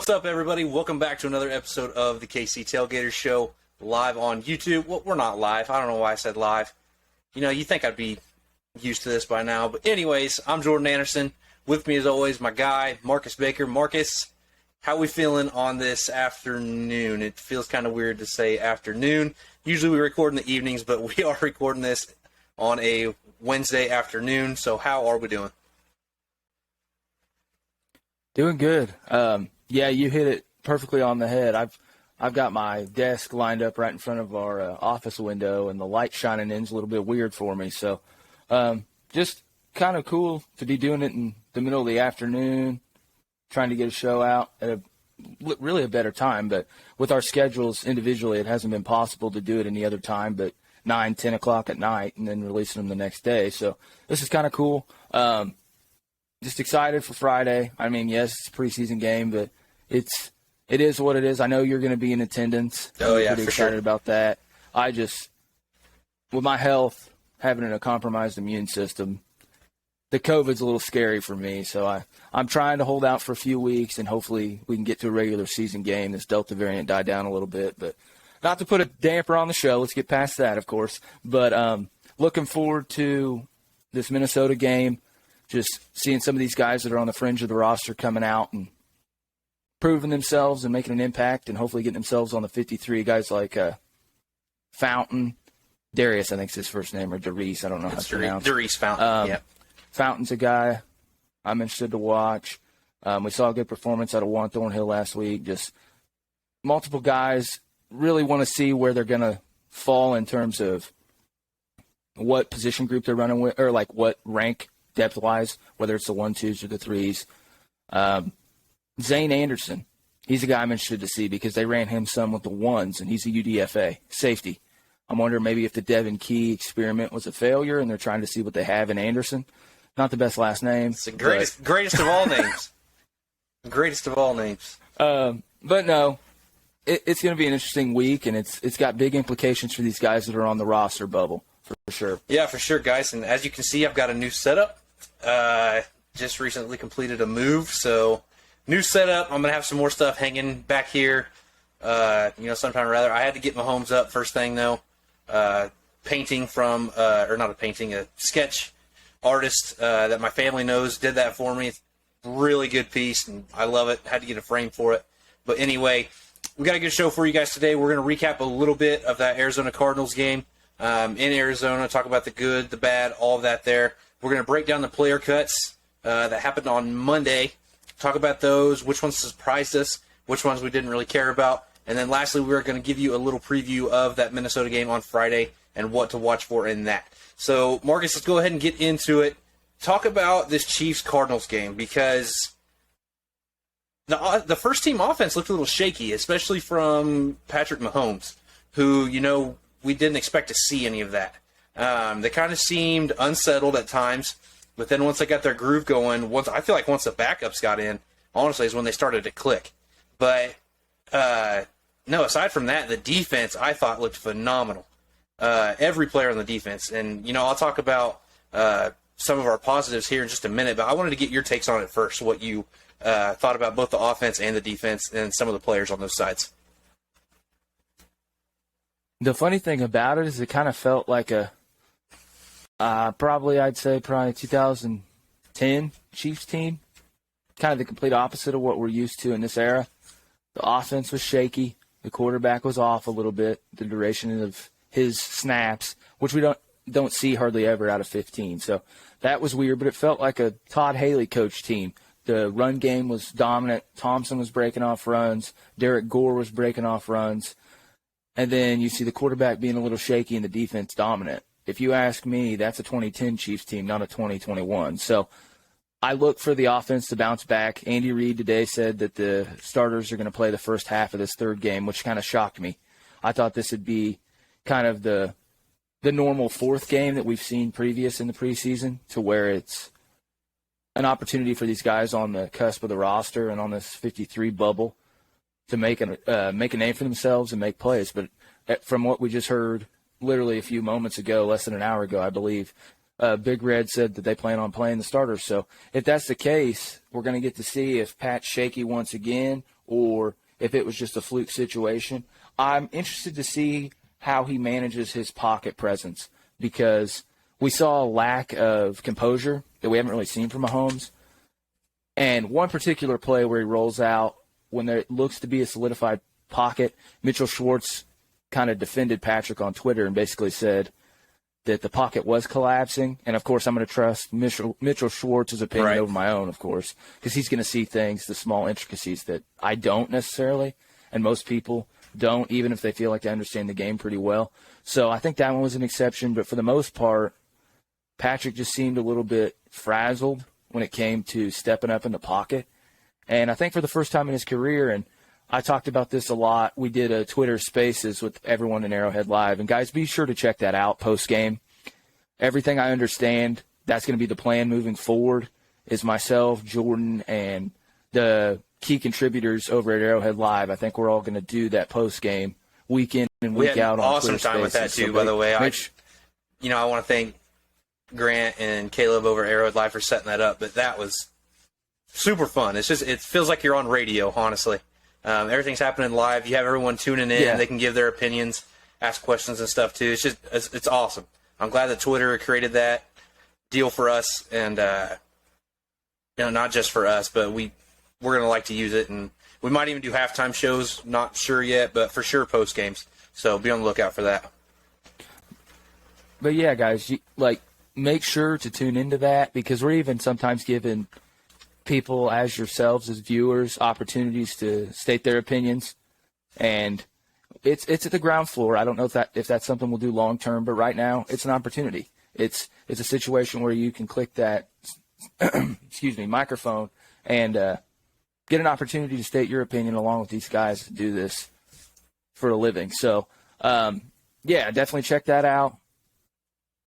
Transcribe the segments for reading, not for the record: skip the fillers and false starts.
What's up, everybody? Welcome back to another episode of the KC Tailgater Show, live on YouTube. Well, we're not live. I don't know why I said live. You know, you think I'd be used to this by now. But anyways, I'm Jordan Anderson. With me, as always, my guy, Marcus Baker. Marcus, how we feeling on this afternoon? It feels kind of weird to say afternoon. Usually we record in the evenings, but we are recording this on a Wednesday afternoon. So how are we doing? Doing good. Yeah, you hit it perfectly on the head. I've got my desk lined up right in front of our office window, and the light shining in is a little bit weird for me. So just kind of cool to be doing it in the middle of the afternoon, trying to get a show out at really a better time. But with our schedules individually, it hasn't been possible to do it any other time but 9, 10 o'clock at night and then releasing them the next day. So this is kind of cool. Just excited for Friday. I mean, yes, it's a preseason game, but it is what it is. I know you're going to be in attendance. Oh, yeah, pretty excited about that. I just, with my health, having a compromised immune system, the COVID's a little scary for me. So I'm trying to hold out for a few weeks, and hopefully we can get to a regular season game. This Delta variant died down a little bit, but not to put a damper on the show. Let's get past that, of course. But looking forward to this Minnesota game. Just seeing some of these guys that are on the fringe of the roster coming out and proving themselves and making an impact and hopefully getting themselves on the 53. Guys like Fountain, Darius, I think is his first name, or Darius, I don't know how to pronounce it. Darius Fountain, yeah. Fountain's a guy I'm interested to watch. We saw a good performance out of Juan Thornhill last week. Just multiple guys. Really want to see where they're going to fall in terms of what position group they're running with, or like what rank depth-wise, whether it's the 1, 2s or the 3s. Zane Anderson, he's a guy I'm interested to see because they ran him some with the 1s, and he's a UDFA safety. I'm wondering maybe if the Devin Key experiment was a failure and they're trying to see what they have in Anderson. Not the best last name. It's the greatest of all names. Greatest of all names. But no, it's going to be an interesting week, and it's got big implications for these guys that are on the roster bubble, for sure. Yeah, for sure, guys. And as you can see, I've got a new setup. Just recently completed a move, so new setup. I'm going to have some more stuff hanging back here, sometime or other. I had to get my homes up first thing, though. Painting from, a sketch artist that my family knows did that for me. It's a really good piece, and I love it. Had to get a frame for it. But anyway, we got a good show for you guys today. We're going to recap a little bit of that Arizona Cardinals game in Arizona, talk about the good, the bad, all of that there. We're going to break down the player cuts that happened on Monday, talk about those, which ones surprised us, which ones we didn't really care about. And then lastly, we're going to give you a little preview of that Minnesota game on Friday and what to watch for in that. So, Marcus, let's go ahead and get into it. Talk about this Chiefs-Cardinals game because the first-team offense looked a little shaky, especially from Patrick Mahomes, who, we didn't expect to see any of that. They kind of seemed unsettled at times, but then once they got their groove going, I feel like once the backups got in, honestly, is when they started to click. But, no, aside from that, the defense, I thought, looked phenomenal. Every player on the defense. And, I'll talk about some of our positives here in just a minute, but I wanted to get your takes on it first, what you thought about both the offense and the defense and some of the players on those sides. The funny thing about it is it kind of felt like probably 2010 Chiefs team. Kind of the complete opposite of what we're used to in this era. The offense was shaky. The quarterback was off a little bit, the duration of his snaps, which we don't see hardly ever out of 15. So that was weird, but it felt like a Todd Haley coach team. The run game was dominant. Thompson was breaking off runs. Derek Gore was breaking off runs. And then you see the quarterback being a little shaky and the defense dominant. If you ask me, that's a 2010 Chiefs team, not a 2021. So I look for the offense to bounce back. Andy Reid today said that the starters are going to play the first half of this third game, which kind of shocked me. I thought this would be kind of the normal fourth game that we've seen previous in the preseason, to where it's an opportunity for these guys on the cusp of the roster and on this 53 bubble to make a name for themselves and make plays. But from what we just heard literally a few moments ago, less than an hour ago, I believe, Big Red said that they plan on playing the starters. So if that's the case, we're going to get to see if Pat's shaky once again or if it was just a fluke situation. I'm interested to see how he manages his pocket presence, because we saw a lack of composure that we haven't really seen from Mahomes. And one particular play where he rolls out when there looks to be a solidified pocket, Mitchell Schwartz kind of defended Patrick on Twitter and basically said that the pocket was collapsing. And, of course, I'm going to trust Mitchell Schwartz's opinion over my own, of course, because he's going to see things, the small intricacies that I don't necessarily, and most people don't, even if they feel like they understand the game pretty well. So I think that one was an exception. But for the most part, Patrick just seemed a little bit frazzled when it came to stepping up in the pocket. And I think for the first time in his career, and I talked about this a lot, we did a Twitter Spaces with everyone in Arrowhead Live. And, guys, be sure to check that out post-game. Everything I understand, that's going to be the plan moving forward, is myself, Jordan, and the key contributors over at Arrowhead Live. I think we're all going to do that post-game, week in and week out on Twitter Spaces. We had an awesome time with that, too, by the way. I want to thank Grant and Caleb over Arrowhead Live for setting that up, but that was super fun. It feels like you're on radio, honestly. Everything's happening live. You have everyone tuning in. Yeah. They can give their opinions, ask questions and stuff too. It's awesome. I'm glad that Twitter created that deal for us, and not just for us, but we're gonna like to use it, and we might even do halftime shows. Not sure yet, but for sure post games. So be on the lookout for that. But yeah, guys, make sure to tune into that, because we're even sometimes giving people as yourselves, as viewers, opportunities to state their opinions. And it's at the ground floor. I don't know if that's something we'll do long term, but right now it's an opportunity. It's a situation where you can click that microphone and get an opportunity to state your opinion along with these guys that do this for a living. So definitely check that out.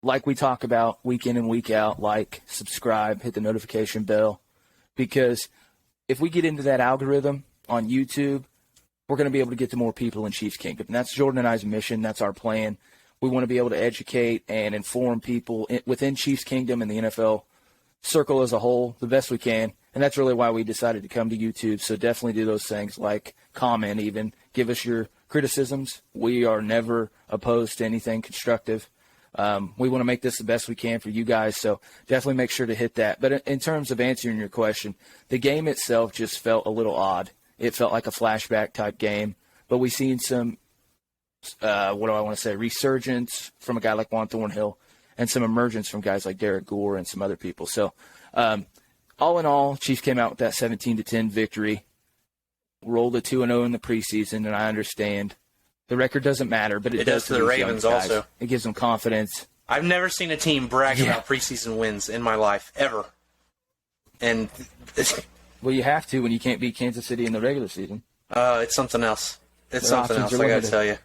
Like we talk about week in and week out, subscribe, hit the notification bell. Because if we get into that algorithm on YouTube, we're going to be able to get to more people in Chiefs Kingdom. And that's Jordan and I's mission. That's our plan. We want to be able to educate and inform people within Chiefs Kingdom and the NFL circle as a whole the best we can. And that's really why we decided to come to YouTube. So definitely do those things, comment even, give us your criticisms. We are never opposed to anything constructive. We want to make this the best we can for you guys, so definitely make sure to hit that. But in terms of answering your question, the game itself just felt a little odd. It felt like a flashback type game, but we've seen some, resurgence from a guy like Juan Thornhill and some emergence from guys like Derek Gore and some other people. So all in all, Chiefs came out with that 17-10 victory, rolled a 2-0 in the preseason, and I understand the record doesn't matter, but it does to the Ravens also. It gives them confidence. I've never seen a team brag about preseason wins in my life, ever. And well, you have to when you can't beat Kansas City in the regular season. It's something else. It's something else, I got to tell you.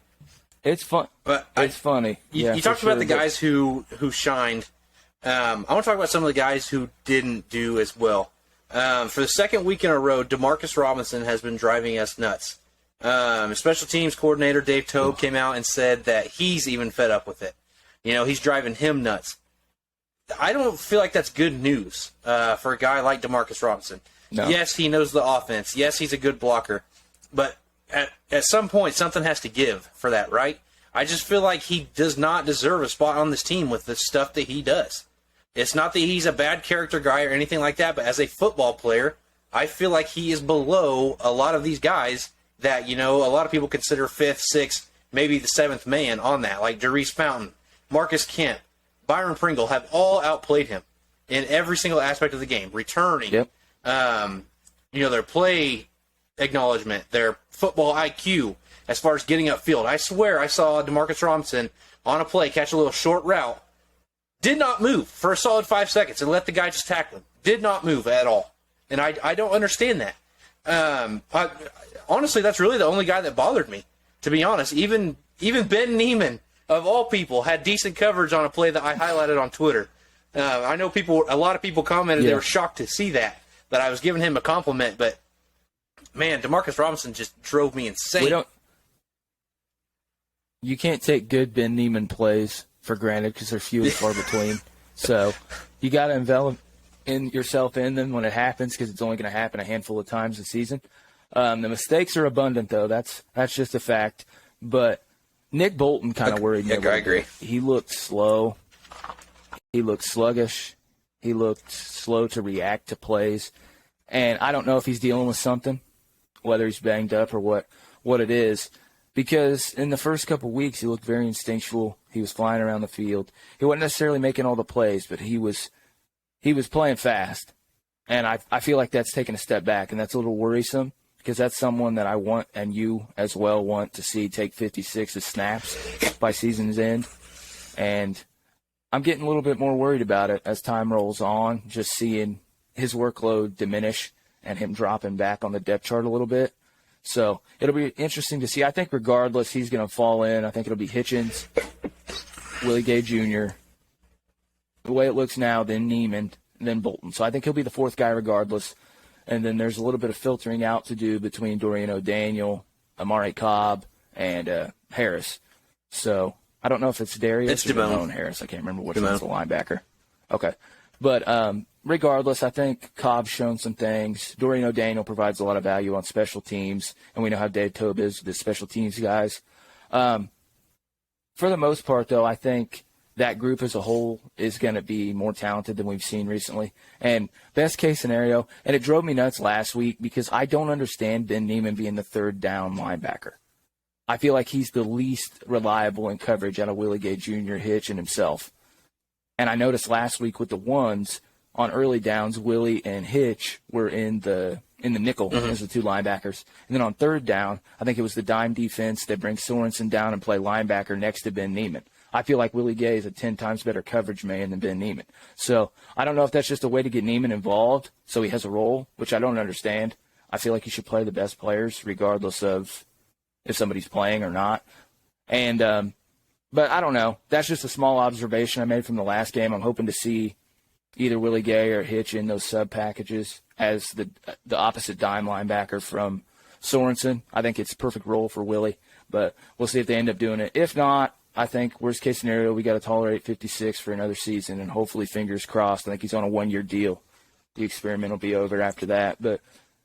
It's fun. But it's funny. You talked about the guys who shined. I want to talk about some of the guys who didn't do as well. For the second week in a row, Demarcus Robinson has been driving us nuts. Special teams coordinator Dave Tobe came out and said that he's even fed up with it. He's driving him nuts. I don't feel like that's good news for a guy like Demarcus Robinson. No. Yes, he knows the offense. Yes, he's a good blocker. But at some point, something has to give for that, right? I just feel like he does not deserve a spot on this team with the stuff that he does. It's not that he's a bad character guy or anything like that, but as a football player, I feel like he is below a lot of these guys that, a lot of people consider 5th, 6th, maybe the 7th man on that, like Darius Fountain, Marcus Kemp, Byron Pringle have all outplayed him in every single aspect of the game, returning, their play acknowledgement, their football IQ as far as getting upfield. I swear I saw Demarcus Robinson on a play catch a little short route, did not move for a solid 5 seconds and let the guy just tackle him. Did not move at all. And I don't understand that. Honestly, that's really the only guy that bothered me, to be honest. Even Ben Neiman, of all people, had decent coverage on a play that I highlighted on Twitter. I know a lot of people commented they were shocked to see that I was giving him a compliment, but man, Demarcus Robinson just drove me insane. You can't take good Ben Neiman plays for granted because they're few and far between. So you got to envelop yourself in them when it happens, because it's only going to happen a handful of times this season. The mistakes are abundant, though. That's just a fact. But Nick Bolton kind of worried me a little I agree. bit. He looked slow. He looked sluggish. He looked slow to react to plays. And I don't know if he's dealing with something, whether he's banged up or what it is. Because in the first couple of weeks, he looked very instinctual. He was flying around the field. He wasn't necessarily making all the plays, but he was playing fast. And I feel like that's taken a step back, and that's a little worrisome because that's someone that I want, and you as well want to see take 56 of snaps by season's end. And I'm getting a little bit more worried about it as time rolls on, just seeing his workload diminish and him dropping back on the depth chart a little bit. So it'll be interesting to see. I think regardless, he's going to fall in. I think it'll be Hitchens, Willie Gay Jr., the way it looks now, then Neiman, then Bolton. So I think he'll be the fourth guy regardless. And then there's a little bit of filtering out to do between Dorian O'Daniel, Amari Cobb, and Harris. So I don't know if it's Darius or Damone Harris. I can't remember which one's the linebacker. Okay. But regardless, I think Cobb's shown some things. Dorian O'Daniel provides a lot of value on special teams, and we know how Dave Tobe is with the special teams guys. For the most part, though, I think that group as a whole is going to be more talented than we've seen recently. And best case scenario, and it drove me nuts last week because I don't understand Ben Neiman being the third down linebacker. I feel like he's the least reliable in coverage out of Willie Gay Jr., Hitch, and himself. And I noticed last week with the ones on early downs, Willie and Hitch were in the nickel as the two linebackers. And then on third down, I think it was the dime defense that brings Sorensen down and play linebacker next to Ben Neiman. I feel like Willie Gay is a 10 times better coverage man than Ben Neiman. So I don't know if that's just a way to get Neiman involved so he has a role, which I don't understand. I feel like he should play the best players regardless of if somebody's playing or not. And but I don't know. That's just a small observation I made from the last game. I'm hoping to see either Willie Gay or Hitch in those sub packages as the opposite dime linebacker from Sorensen. I think it's a perfect role for Willie, but we'll see if they end up doing it. If not, I think worst case scenario, we got to tolerate 56 for another season, and hopefully, fingers crossed. I think he's on a 1-year deal. The experiment will be over after that. But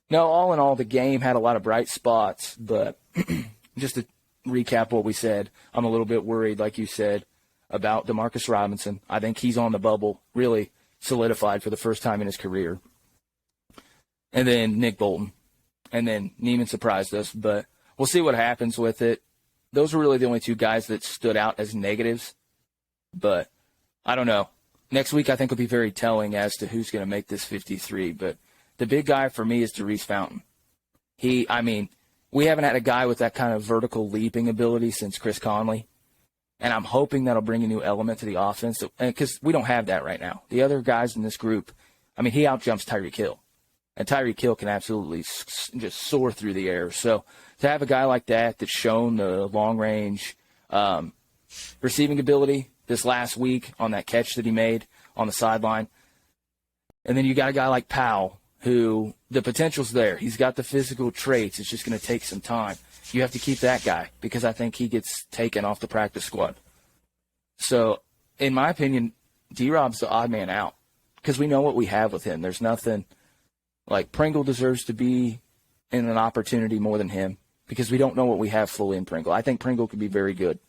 no, all in all, the game had a lot of bright spots. But just to recap what we said, I'm a little bit worried, like you said, about Demarcus Robinson. I think he's on the bubble, really solidified for the first time in his career. And then Nick Bolton. And then Neiman surprised us, but we'll see what happens with it. Those were really the only two guys that stood out as negatives. But I don't know. Next week I think will be very telling as to who's going to make this 53. But the big guy for me is Therese Fountain. We haven't had a guy with that kind of vertical leaping ability since Chris Conley. And I'm hoping that'll bring a new element to the offense because we don't have that right now. The other guys in this group, he outjumps Tyreek Hill. And Tyreek Hill can absolutely just soar through the air. So to have a guy like that that's shown the long-range receiving ability this last week on that catch that he made on the sideline, and then you got a guy like Powell who the potential's there. He's got the physical traits. It's just going to take some time. You have to keep that guy because I think he gets taken off the practice squad. So, in my opinion, D-Rob's the odd man out because we know what we have with him. There's nothing like Pringle deserves to be in an opportunity more than him because we don't know what we have fully in Pringle. I think Pringle could be very good.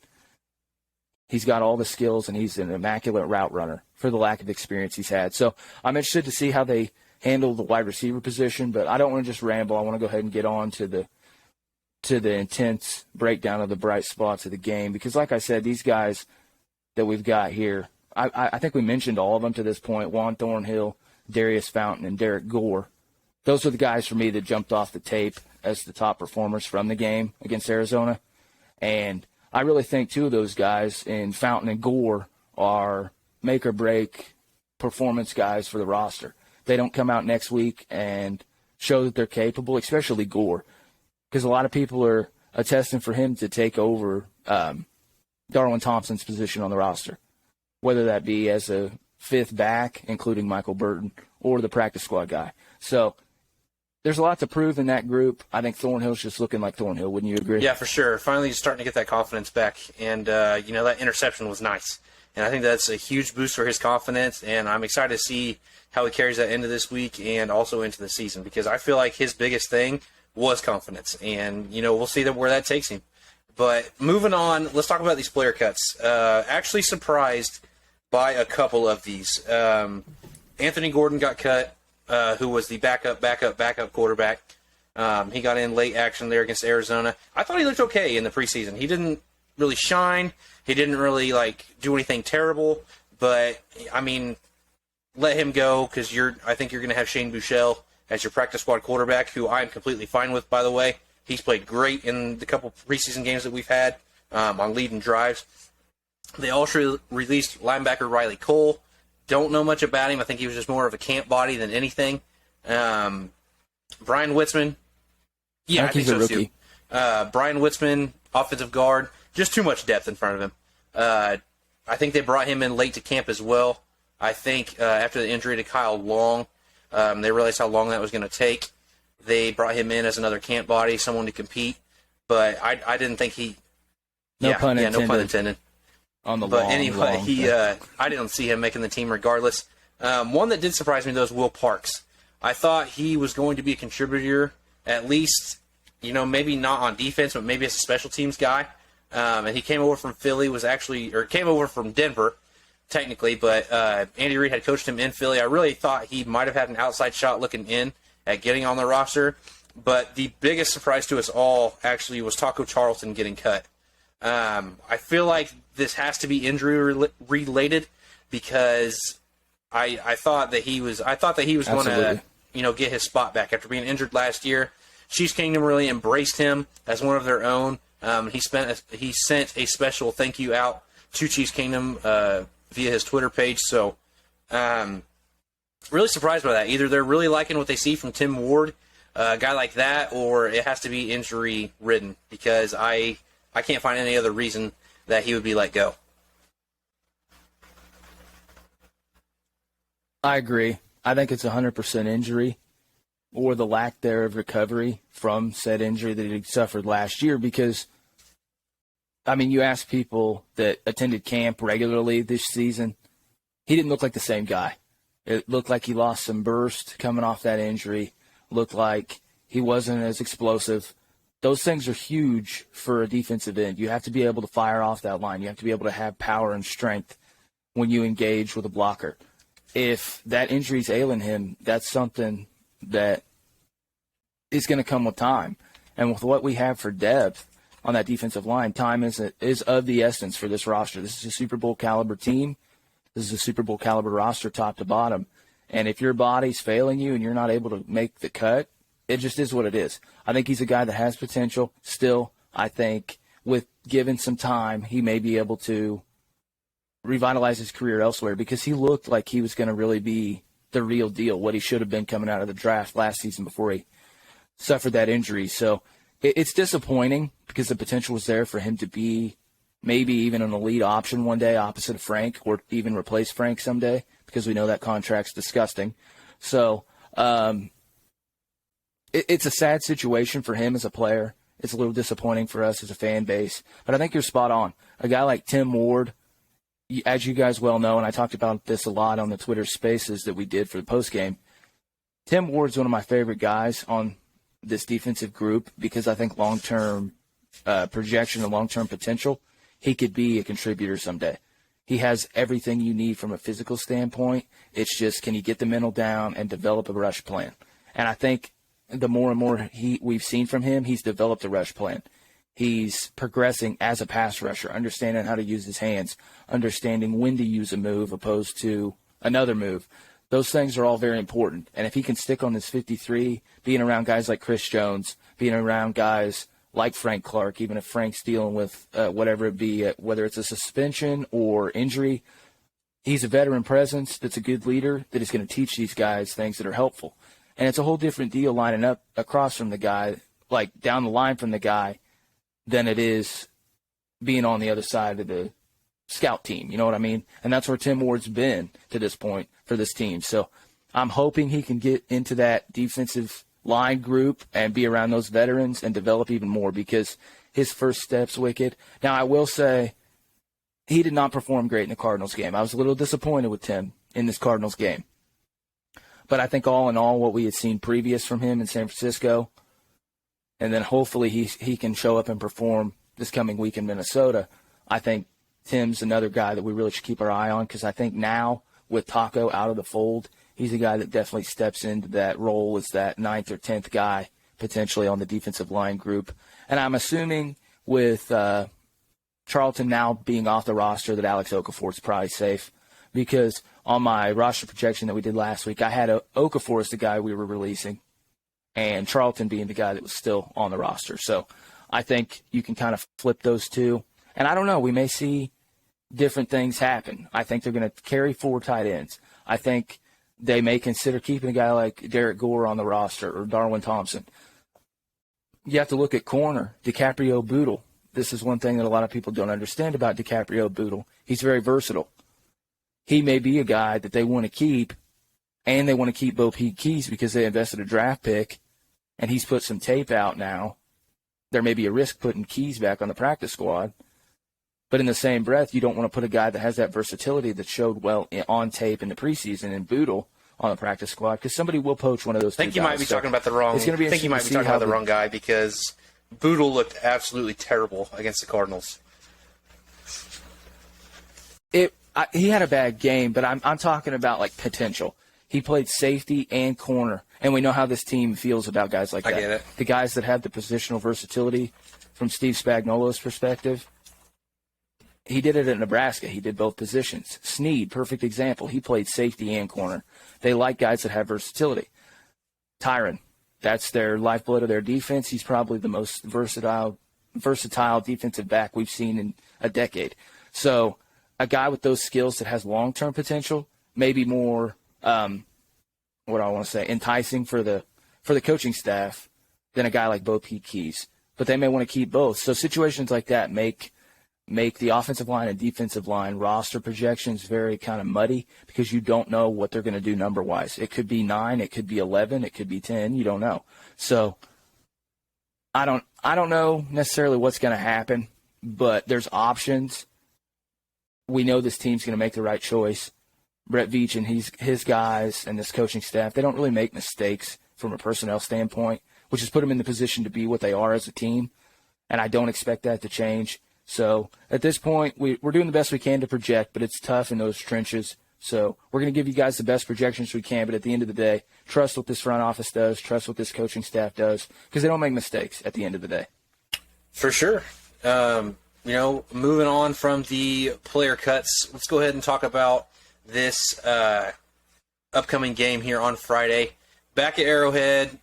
He's got all the skills, and he's an immaculate route runner for the lack of experience he's had. So I'm interested to see how they handle the wide receiver position, but I don't want to just ramble. I want to go ahead and get on to the intense breakdown of the bright spots of the game because, like I said, these guys that we've got here, I think we mentioned all of them to this point, Juan Thornhill, Darius Fountain, and Derek Gore. Those are the guys for me that jumped off the tape as the top performers from the game against Arizona. And I really think two of those guys in Fountain and Gore are make-or-break performance guys for the roster. They don't come out next week and show that they're capable, especially Gore, because a lot of people are attesting for him to take over Darwin Thompson's position on the roster, whether that be as a fifth back, including Michael Burton, or the practice squad guy. So there's a lot to prove in that group. I think Thornhill's just looking like Thornhill. Wouldn't you agree? Yeah, for sure. Finally, he's starting to get that confidence back. And, that interception was nice. And I think that's a huge boost for his confidence. And I'm excited to see how he carries that into this week and also into the season because I feel like his biggest thing was confidence. And, we'll see where that takes him. But moving on, let's talk about these player cuts. Actually surprised by a couple of these. Anthony Gordon got cut, who was the backup quarterback. He got in late action there against Arizona. I thought he looked okay in the preseason. He didn't really shine. He didn't really do anything terrible. But let him go because I think you're going to have Shane Buechele as your practice squad quarterback, who I'm completely fine with, by the way. He's played great in the couple preseason games that we've had on leading drives. They also released linebacker Riley Cole. Don't know much about him. I think he was just more of a camp body than anything. Brian Whitsman. Yeah, I think he's a so rookie. too. Brian Whitsman, offensive guard. Just too much depth in front of him. I think they brought him in late to camp as well. I think after the injury to Kyle Long, they realized how long that was going to take. They brought him in as another camp body, someone to compete. But I didn't think he... No pun intended. On the but long, anyway, long I didn't see him making the team regardless. One that did surprise me, though, is Will Parks. I thought he was going to be a contributor, at least, maybe not on defense, but maybe as a special teams guy. And he came over from Philly, came over from Denver, technically, but Andy Reid had coached him in Philly. I really thought he might have had an outside shot looking in at getting on the roster. But the biggest surprise to us all, actually, was Taco Charleston getting cut. I feel like this has to be injury related because I thought that he was going to get his spot back after being injured last year. Chiefs Kingdom really embraced him as one of their own. He sent a special thank you out to Chiefs Kingdom via his Twitter page. So really surprised by that. Either they're really liking what they see from Tim Ward, a guy like that, or it has to be injury ridden because I can't find any other reason that he would be let go. I agree. I think it's 100% injury or the lack there of recovery from said injury that he suffered last year because, you ask people that attended camp regularly this season, he didn't look like the same guy. It looked like he lost some burst coming off that injury, looked like he wasn't as explosive. Those things are huge for a defensive end. You have to be able to fire off that line. You have to be able to have power and strength when you engage with a blocker. If that injury's ailing him, that's something that is going to come with time. And with what we have for depth on that defensive line, time is of the essence for this roster. This is a Super Bowl caliber team. This is a Super Bowl caliber roster top to bottom. And if your body's failing you and you're not able to make the cut, it just is what it is. I think he's a guy that has potential. Still, I think with given some time, he may be able to revitalize his career elsewhere because he looked like he was going to really be the real deal, what he should have been coming out of the draft last season before he suffered that injury. So it's disappointing because the potential was there for him to be maybe even an elite option one day opposite of Frank or even replace Frank someday because we know that contract's disgusting. So it's a sad situation for him as a player. It's a little disappointing for us as a fan base. But I think you're spot on. A guy like Tim Ward, as you guys well know, and I talked about this a lot on the Twitter spaces that we did for the postgame, Tim Ward's one of my favorite guys on this defensive group because I think long-term projection and long-term potential, he could be a contributor someday. He has everything you need from a physical standpoint. It's just, can he get the mental down and develop a rush plan? And I think the more and more we've seen from him, he's developed a rush plan. He's progressing as a pass rusher, understanding how to use his hands, understanding when to use a move opposed to another move. Those things are all very important. And if he can stick on this 53, being around guys like Chris Jones, being around guys like Frank Clark, even if Frank's dealing with whatever it be, whether it's a suspension or injury, he's a veteran presence that's a good leader that is going to teach these guys things that are helpful. And it's a whole different deal lining up across from the guy, like down the line from the guy, than it is being on the other side of the scout team. You know what I mean? And that's where Tim Ward's been to this point for this team. So I'm hoping he can get into that defensive line group and be around those veterans and develop even more because his first step's wicked. Now, I will say he did not perform great in the Cardinals game. I was a little disappointed with Tim in this Cardinals game. But I think all in all, what we had seen previous from him in San Francisco, and then hopefully he can show up and perform this coming week in Minnesota. I think Tim's another guy that we really should keep our eye on, because I think now with Taco out of the fold, he's a guy that definitely steps into that role as that 9th or 10th guy potentially on the defensive line group. And I'm assuming with Charlton now being off the roster that Alex Okafor's probably safe, because on my roster projection that we did last week, I had Okafor as the guy we were releasing and Charlton being the guy that was still on the roster. So I think you can kind of flip those two. And I don't know, we may see different things happen. I think they're going to carry 4 tight ends. I think they may consider keeping a guy like Derek Gore on the roster or Darwin Thompson. You have to look at corner, DiCaprio Bootle. This is one thing that a lot of people don't understand about DiCaprio Bootle. He's very versatile. He may be a guy that they want to keep, and they want to keep Bo Peep Keys because they invested a draft pick, and he's put some tape out now. There may be a risk putting Keys back on the practice squad. But in the same breath, you don't want to put a guy that has that versatility that showed well on tape in the preseason in Bootle on the practice squad, because somebody will poach one of those two guys. I think you might be talking about the wrong. I think you might be talking about the wrong guy, because Bootle looked absolutely terrible against the Cardinals. He had a bad game, but I'm talking about like potential. He played safety and corner, and we know how this team feels about guys like that. I get it. The guys that have the positional versatility from Steve Spagnuolo's perspective. He did it at Nebraska. He did both positions. Snead, perfect example. He played safety and corner. They like guys that have versatility. Tyron, that's their lifeblood of their defense. He's probably the most versatile defensive back we've seen in a decade. So a guy with those skills that has long-term potential may be more, enticing for the coaching staff than a guy like Bo Peep Keys. But they may want to keep both. So situations like that make the offensive line and defensive line roster projections very kind of muddy, because you don't know what they're going to do number-wise. It could be 9, it could be 11, it could be 10. You don't know. So I don't know necessarily what's going to happen, but there's options. We know this team's going to make the right choice. Brett Veach and his guys and this coaching staff, they don't really make mistakes from a personnel standpoint, which has put them in the position to be what they are as a team, and I don't expect that to change. So at this point, we're doing the best we can to project, but it's tough in those trenches. So we're going to give you guys the best projections we can, but at the end of the day, trust what this front office does, trust what this coaching staff does, because they don't make mistakes at the end of the day. For sure. Moving on from the player cuts, let's go ahead and talk about this upcoming game here on Friday. Back at Arrowhead,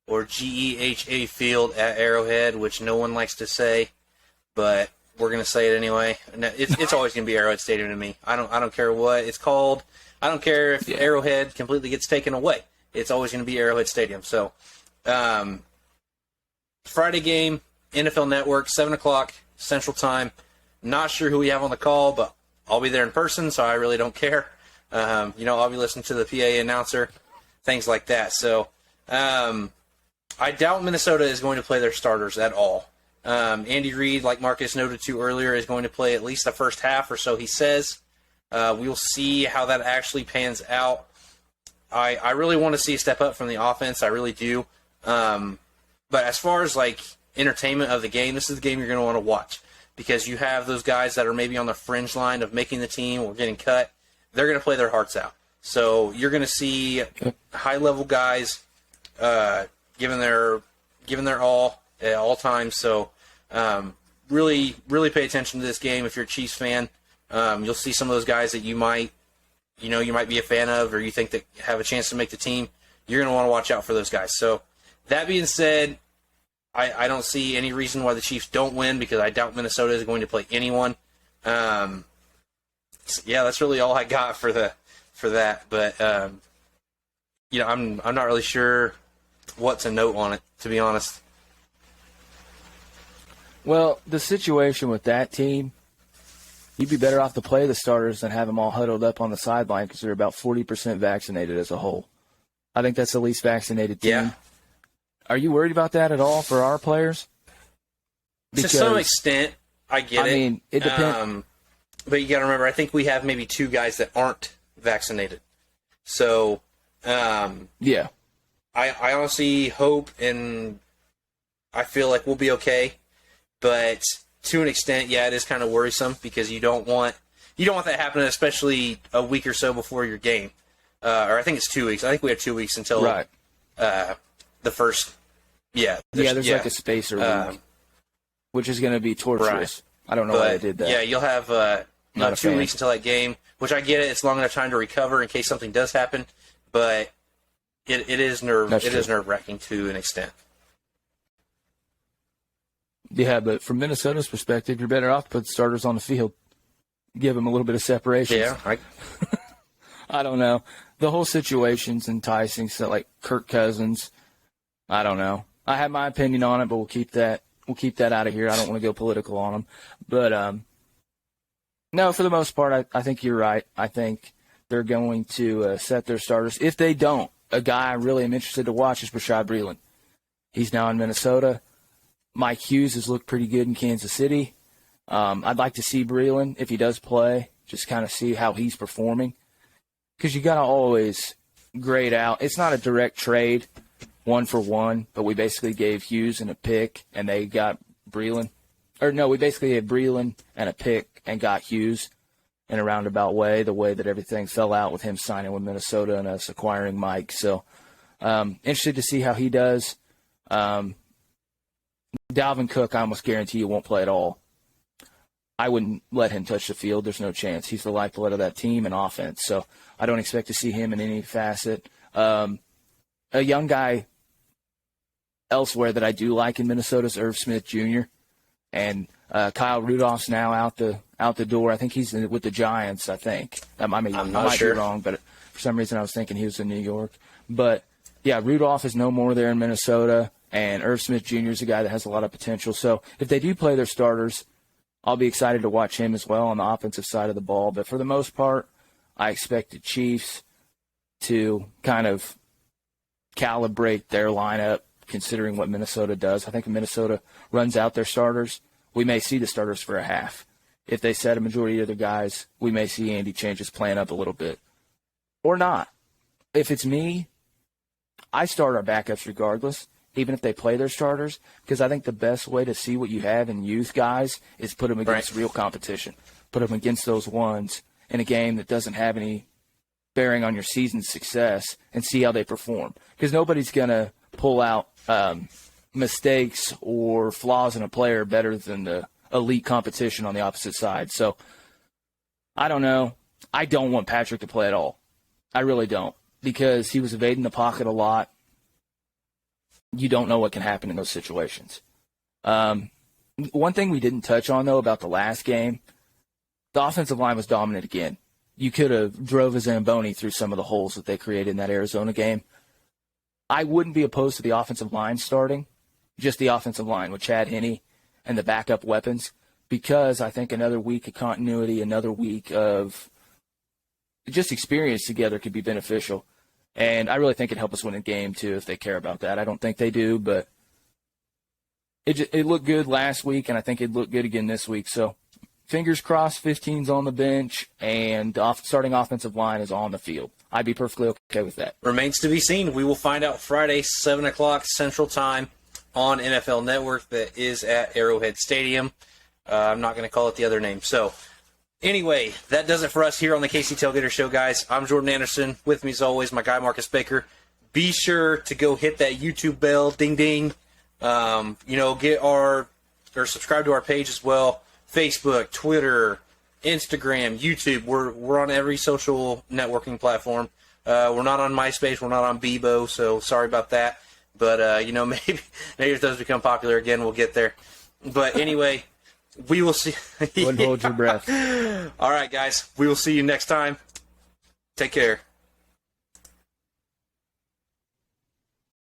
or GEHA Field at Arrowhead, which no one likes to say, but we're going to say it anyway. It's always going to be Arrowhead Stadium to me. I don't care what it's called. I don't care if Arrowhead completely gets taken away. It's always going to be Arrowhead Stadium. So, Friday game, NFL Network, 7 o'clock Central Time. Not sure who we have on the call, but I'll be there in person, so I really don't care. I'll be listening to the PA announcer, things like that. So, I doubt Minnesota is going to play their starters at all. Andy Reid, like Marcus noted to earlier, is going to play at least the first half or so, he says. We'll see how that actually pans out. I really want to see a step up from the offense. I really do. But as far as like entertainment of the game, this is the game you're going to want to watch, because you have those guys that are maybe on the fringe line of making the team or getting cut. They're going to play their hearts out. So you're going to see high-level guys giving their all at all times. So really, really pay attention to this game if you're a Chiefs fan. You'll see some of those guys that you might be a fan of, or you think that have a chance to make the team. You're going to want to watch out for those guys. So that being said, I don't see any reason why the Chiefs don't win, because I doubt Minnesota is going to play anyone. That's really all I got for that. But I'm not really sure what to note on it, to be honest. Well, the situation with that team, you'd be better off to play the starters than have them all huddled up on the sideline, because they're about 40% vaccinated as a whole. I think that's the least vaccinated team. Yeah. Are you worried about that at all for our players? Because, to some extent, I get it. I mean, it depends. But you got to remember, I think we have maybe 2 guys that aren't vaccinated. So, yeah. I honestly hope and I feel like we'll be okay. But to an extent, yeah, it is kind of worrisome because you don't want that happening, especially a week or so before your game. Or I think it's 2 weeks. I think we have 2 weeks until the first. Yeah. There's like a spacer week, which is going to be torturous. Right. I don't know why they did that. Yeah, you'll have 2 weeks until that game, which I get it. It's long enough time to recover in case something does happen, but it is nerve-wracking to an extent. Yeah, but from Minnesota's perspective, you're better off to put the starters on the field. Give them a little bit of separation. Yeah, I don't know. The whole situation's enticing. So, like Kirk Cousins, I don't know. I have my opinion on it, but we'll keep that out of here. I don't want to go political on them. But, no, for the most part, I think you're right. I think they're going to set their starters. If they don't, a guy I really am interested to watch is Bashaud Breeland. He's now in Minnesota. Mike Hughes has looked pretty good in Kansas City. I'd like to see Breeland, if he does play, just kind of see how he's performing. Because you got to always grade out. It's not a direct trade, 1-for-1, but we basically gave Hughes and a pick, and they got Breeland. Or no, we basically gave Breeland and a pick and got Hughes in a roundabout way, the way that everything fell out with him signing with Minnesota and us acquiring Mike. So interested to see how he does. Dalvin Cook, I almost guarantee you won't play at all. I wouldn't let him touch the field. There's no chance. He's the lifeblood of that team and offense. So I don't expect to see him in any facet. A young guy elsewhere that I do like in Minnesota is Irv Smith Jr. And Kyle Rudolph's now out the door. I think he's with the Giants, I think. I might be wrong, but for some reason I was thinking he was in New York. But, yeah, Rudolph is no more there in Minnesota, and Irv Smith Jr. is a guy that has a lot of potential. So if they do play their starters, I'll be excited to watch him as well on the offensive side of the ball. But for the most part, I expect the Chiefs to kind of calibrate their lineup considering what Minnesota does. I think if Minnesota runs out their starters, we may see the starters for a half. If they set a majority of their guys, we may see Andy change his plan up a little bit. Or not. If it's me, I start our backups regardless, even if they play their starters, because I think the best way to see what you have in youth guys is put them against real competition. Put them against those ones in a game that doesn't have any bearing on your season's success and see how they perform. Because nobody's going to pull out mistakes or flaws in a player better than the elite competition on the opposite side. So, I don't know. I don't want Patrick to play at all. I really don't. Because he was evading the pocket a lot. You don't know what can happen in those situations. One thing we didn't touch on, though, about the last game, the offensive line was dominant again. You could have drove a Zamboni through some of the holes that they created in that Arizona game. I wouldn't be opposed to the offensive line starting, just the offensive line with Chad Henne and the backup weapons, because I think another week of continuity, another week of just experience together could be beneficial. And I really think it'd help us win a game, too, if they care about that. I don't think they do, but it looked good last week, and I think it looked good again this week. So fingers crossed, 15's on the bench, and starting offensive line is on the field. I'd be perfectly okay with that. Remains to be seen. We will find out Friday, 7 o'clock Central Time on NFL Network. That is at Arrowhead Stadium. I'm not going to call it the other name. So, anyway, that does it for us here on the KC Tailgater Show, guys. I'm Jordan Anderson. With me, as always, my guy Marcus Baker. Be sure to go hit that YouTube bell, ding ding. Subscribe to our page as well. Facebook, Twitter, Instagram, YouTube. We're on every social networking platform. We're not on MySpace. We're not on Bebo, so sorry about that. But maybe if those become popular again, we'll get there. But anyway, we will see. Wouldn't hold your breath. All right, guys. We will see you next time. Take care.